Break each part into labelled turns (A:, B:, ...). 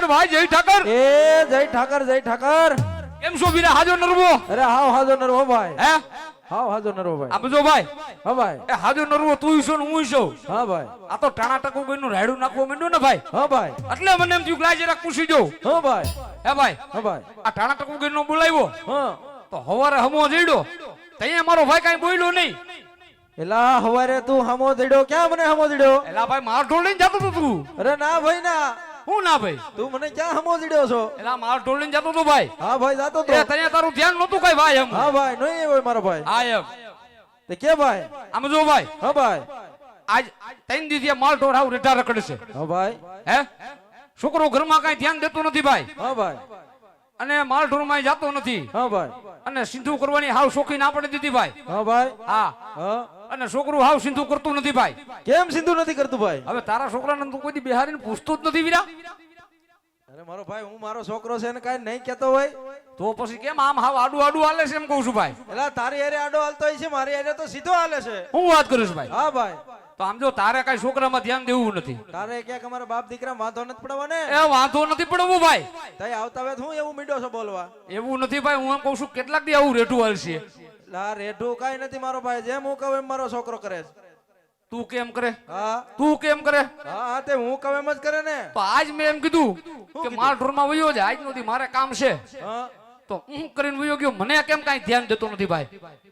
A: ભાઈ જય ઠાકર.
B: એ જય ઠાકર જય ઠાકર.
A: કેમ છો વીરા હાજો નરવો?
B: અરે હાવ હાજો નરવો ભાઈ.
A: હે
B: હાવ હાજો નરવો ભાઈ.
A: આ બજો ભાઈ.
B: હા ભાઈ.
A: એ હાજો નરવો તું છો ને હું છો.
B: હા ભાઈ.
A: આ તો ટાણા ટકુ ગઈનું રાયડું નાખવો માંડ્યો ને ભાઈ.
B: હા ભાઈ.
A: એટલે મને એમ થયું કે લાય જરાક પૂછી દઉં.
B: હા ભાઈ.
A: હે ભાઈ.
B: હા ભાઈ.
A: આ ટાણા ટકુ ગઈનો બોલાવ્યો
B: હા
A: તો હવારે હમો જઈડો તઈએ મારો ભાઈ કાઈ બોલ્યો નહીં.
B: એલા હવારે તું હમો દડ્યો ક્યાં મને હમો દડ્યો?
A: એલા ભાઈ માર ઢોલ લઈને જતો તો તું.
B: અરે ના ભાઈ ના.
A: હું ના ભાઈ
B: તું મને ક્યાં હમો દડ્યો છો?
A: એલા માર ઢોલ લઈને જતો તો ભાઈ.
B: હા ભાઈ જાતો તો.
A: એ તઈએ તારું ધ્યાન નહોતું કઈ ભાઈ એમ.
B: હા ભાઈ નહીં હોય મારો ભાઈ.
A: હા એમ.
B: તે કે ભાઈ?
A: આમ જો ભાઈ.
B: હા ભાઈ.
A: આજ 3 દિવસે માલ ઢોર હાવ રેટા રખડે છે.
B: હા ભાઈ.
A: હે છોકરો ઘરમાં કઈ ધ્યાન દેતો નથી ભાઈ.
B: હા ભાઈ.
A: અને માલ ઢોર માં જાતો નથી.
B: હા ભાઈ.
A: અને સિંધુ કરવાની હાવ શોખી ના પડી દીધી ભાઈ.
B: હા ભાઈ.
A: હા
B: હા.
A: અને છોકરું હાવ સિંધુ કરતું નથી ભાઈ.
B: કેમ સિંધુ નથી કરતું ભાઈ?
A: હવે તારા છોકરાને તું કોઈ દી બિહારીને પૂછતો જ નથી વીરા.
B: અરે મારો ભાઈ હું મારો છોકરો છે ને કાઈ નહીં કેતો હોય
A: તો પછી કેમ આમ હાવ આડું આડું હાલે છે એમ કહું છું ભાઈ.
B: એલા તારી હારે આડો હાલતો હોય છે મારી હારે તો સીધો હાલે છે.
A: હું વાત કરું છું ભાઈ.
B: હા ભાઈ.
A: તો આમ જો તારે કઈ છોકરામાં ધ્યાન દેવું નથી.
B: તારે ક્યાંક અમારા બાપ દીકરા વાંધો નથી પડવા ને?
A: એ વાંધો નથી પડવું ભાઈ.
B: તઈ આવતા વેત હું એવું મીડો છો બોલવા?
A: એવું નથી ભાઈ હું એમ કહું છું કેટલાક દી આવું રેઠું હાલશે.
B: લા રેઠું કાઈ નથી મારો ભાઈ જેમ હું કહું એમ મારો છોકરો કરે છે.
A: તું કેમ કરે?
B: હા
A: તું કેમ કરે?
B: હા તે હું કહું એમ જ કરે ને.
A: તો આજ મેં એમ કીધું કે માર ઢોરમાં વયો જાય આજ નો દી મારે કામ છે.
B: હા
A: તો હું કરીને વયો ગયો મને કેમ કાઈ ધ્યાન દેતો નથી ભાઈ.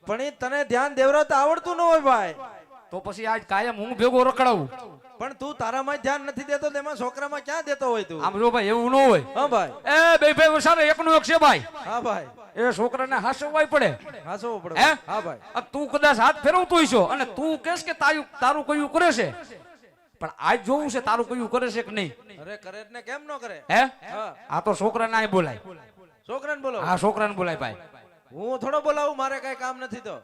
B: પણ ઈ તને ધ્યાન દેવરાતા આવડતું ન હોય ભાઈ.
A: તો પછી આજ કાયમ હું ભેગો રખડાવું.
B: પણ તું તારામાં ધ્યાન નથી દેતો તેમાં છોકરામાં ક્યાં દેતો હોય તું?
A: આમ જો ભાઈ એવું ન હોય.
B: હા ભાઈ.
A: એ બે ભાઈ વસારે એકનો એક છે ભાઈ.
B: હા ભાઈ.
A: એ છોકરાને હાસવાય પડે.
B: હાસવું પડે.
A: હે?
B: હા ભાઈ.
A: આ તું કદાચ હાથ ફેરવતો હશો અને તું કહેશ કે તારું કયું કરે છે પણ આજ જોવું છે તારું કયું કરે છે કે નહીં.
B: અરે કરે ને કેમ ન કરે?
A: હે
B: હા
A: આ તો છોકરાને આય બોલાય.
B: છોકરાને બોલો.
A: હા છોકરાને બોલાય ભાઈ.
B: હું થોડો બોલાવું મારે કઈ કામ નથી તો.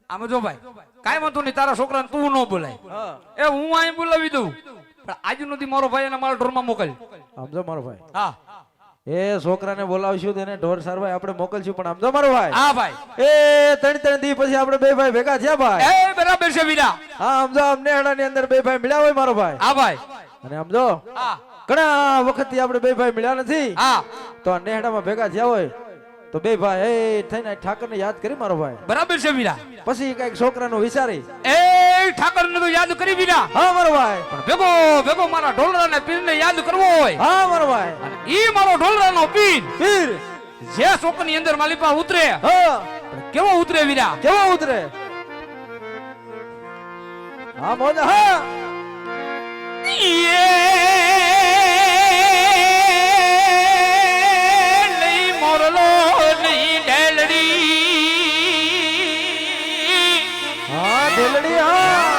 A: આમ જો ભાઈ કાઈ વાંધો નહીં તારા છોકરાને તું ન બોલાય.
B: હા
A: એ હું અહીં બોલાવી દઉં પણ આજુ નથી મારો ભાઈ અને મારા ઢોરમાં મોકલ.
B: સમજો મારો ભાઈ.
A: હા
B: એ છોકરાને બોલાવશું તેને ઢોર સારભાઈ આપણે મોકલશું પણ સમજો મારો ભાઈ.
A: હા ભાઈ.
B: એ 3 દી પછી આપણે બે ભાઈ ભેગા થયા ભાઈ.
A: એ બરાબર છે વીરા.
B: હા સમજો અમને ની અંદર બે ભાઈ મળ્યા હોય મારો ભાઈ.
A: હા ભાઈ.
B: અને સમજો
A: હા
B: ઘણા વખતથી આપણે બે ભાઈ મળ્યા નથી.
A: હા
B: તો નેહડામાં ભેગા થયા હોય તો બે ભાઈ એ થઈને ઠાકરને યાદ કરી મારો ભાઈ.
A: બરાબર છે વીરા.
B: પછી કઈક છોકરાનું વિચારી
A: એ ઠાકરને તો યાદ કરી વીરા.
B: હા મારો ભાઈ.
A: પણ ભેગો ભેગો મારા ઢોલરાને પીરને યાદ કરવો હોય.
B: હા મારો ભાઈ.
A: અને ઈ મારો ઢોલરાનો પીર
B: પીર
A: જે શોકની અંદર માલિપા ઉતરે
B: હા
A: કેવો ઉતરે વીરા.
B: કેવો ઉતરે? હા મોજ. હા
A: નહીં મોરલો નહીં ડેલડી.
B: હા ઢેલડી. હા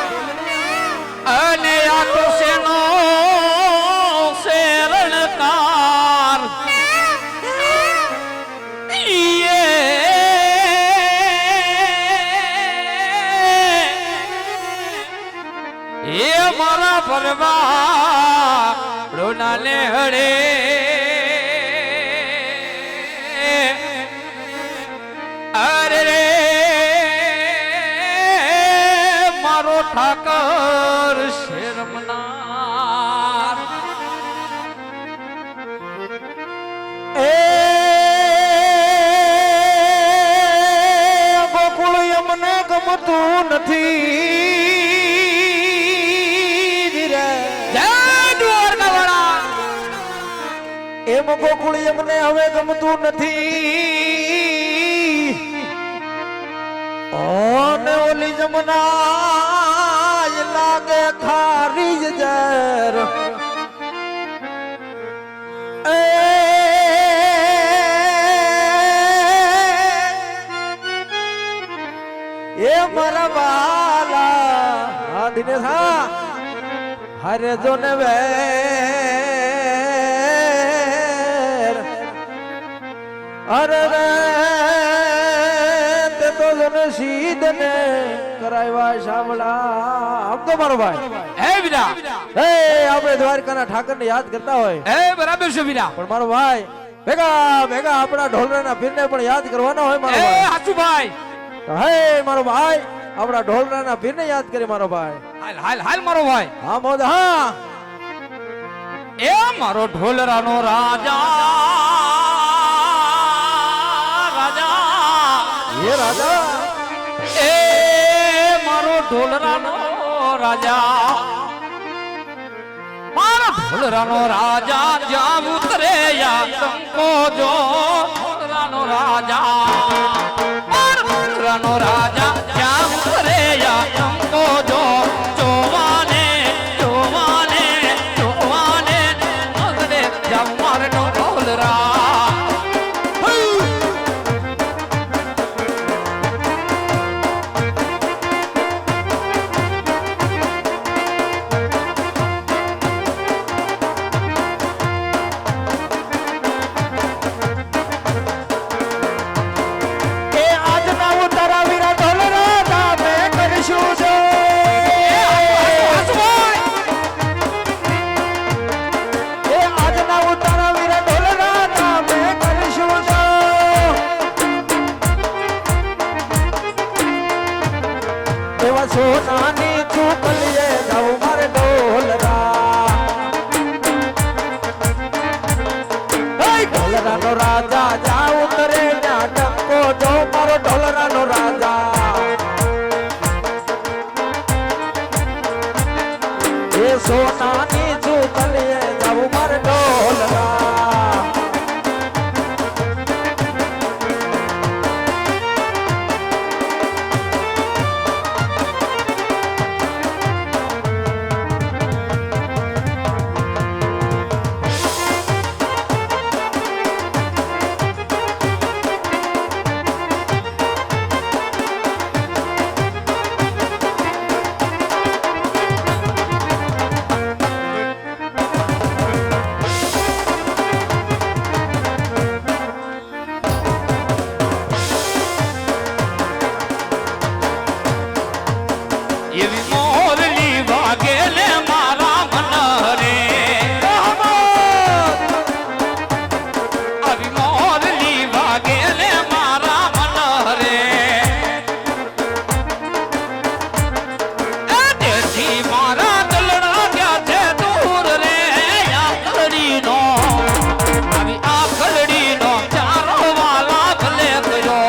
A: અને આ તો સેનો શેરણકાર એ મારા પરવા રોનાને હડે અરે રે મારો ઠાકર શેરમનાર.
B: એ ગોકુળ અમને ગમતું નથી.
A: જય દ્વારકાવાળા.
B: એમ ગોકુળ અમને હવે ગમતું નથી. અને ઓલી જમના લાગે ખારી જર. એ મારા બાલા હા દિનેશ હા હરે જો ને વેર અરે રે તે તો જને સીધ ને કરાવ્યા શામળા. આમ તો મારો ભાઈ.
A: હે વીરા.
B: હે આપણે દ્વારકાના ઠાકરને યાદ કરતા હોય.
A: હે બરાબર છે વીરા.
B: પણ મારો ભાઈ ભેગા ભેગા આપણા ઢોલરાના પીરને પણ યાદ કરવાનો હોય મારો
A: એ
B: ભાઈ.
A: હાચું ભાઈ.
B: હે મારો ભાઈ આપણા ઢોલરાના પીરને યાદ કરી મારો ભાઈ.
A: હાલ હાલ હાલ મારો ભાઈ.
B: હા મોદ. હા
A: એ મારો ઢોલરાનો રાજા રાજા
B: એ રાજા
A: એ મારો ઢોલરાનો રાજા મારો ઢોલરાનો રાજા જ્યાં ઉતરે યા ટંકો જો ઢોલરાનો રાજા મારો ઢોલરાનો રાજા જ્યાં ઉતરે યા ટંકો જો જોવાને જોવાને જોવાને મગને જાવ મારે ઢોલરા
B: એ આજના ઉતારા વીરા ઢોલરા નામે કરીશું જો એ આજના ઉતારા વીરા ઢોલરા નામે કરીશું જો એવા સોનાની ચૂકલીએ જાઉં મારે ઢોલરા ઢોલરાનો રાજા જા ઉતરે ત્યાં ટંકો જો મારો ઢોલરાનો રાજા એ સોનાની ચૂકલીએ જાઉં મારે ઢોલરા
A: એવી મોરલી વાગે લે મારા મન રે આવી મોરલી વાગે લે મારા મન રે તેથી મારા દલડા ગયા છે દૂર રે આ કલડીનો આવી આ કલડીનો ચારો વાલા ભલે ગયો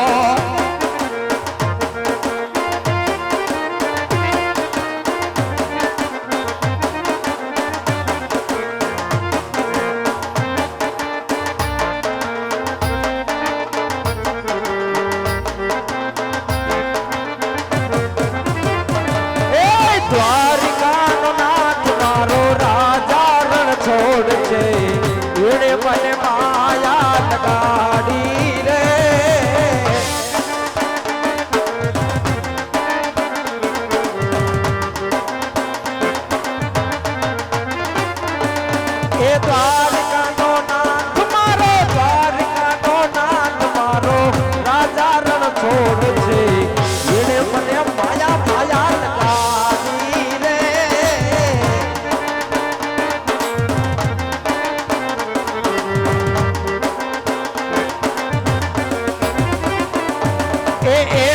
B: એ દ્વારિકાનો નાથ મારો રાજા રણ છોડ છે એણે મને માયા લગાડી રે એ દ્વારિકાનો નાથ મારો દ્વારિકાનો નાથ મારો રાજા રણ છોડ છે એણે મને માયા માયા લગાડી રે એ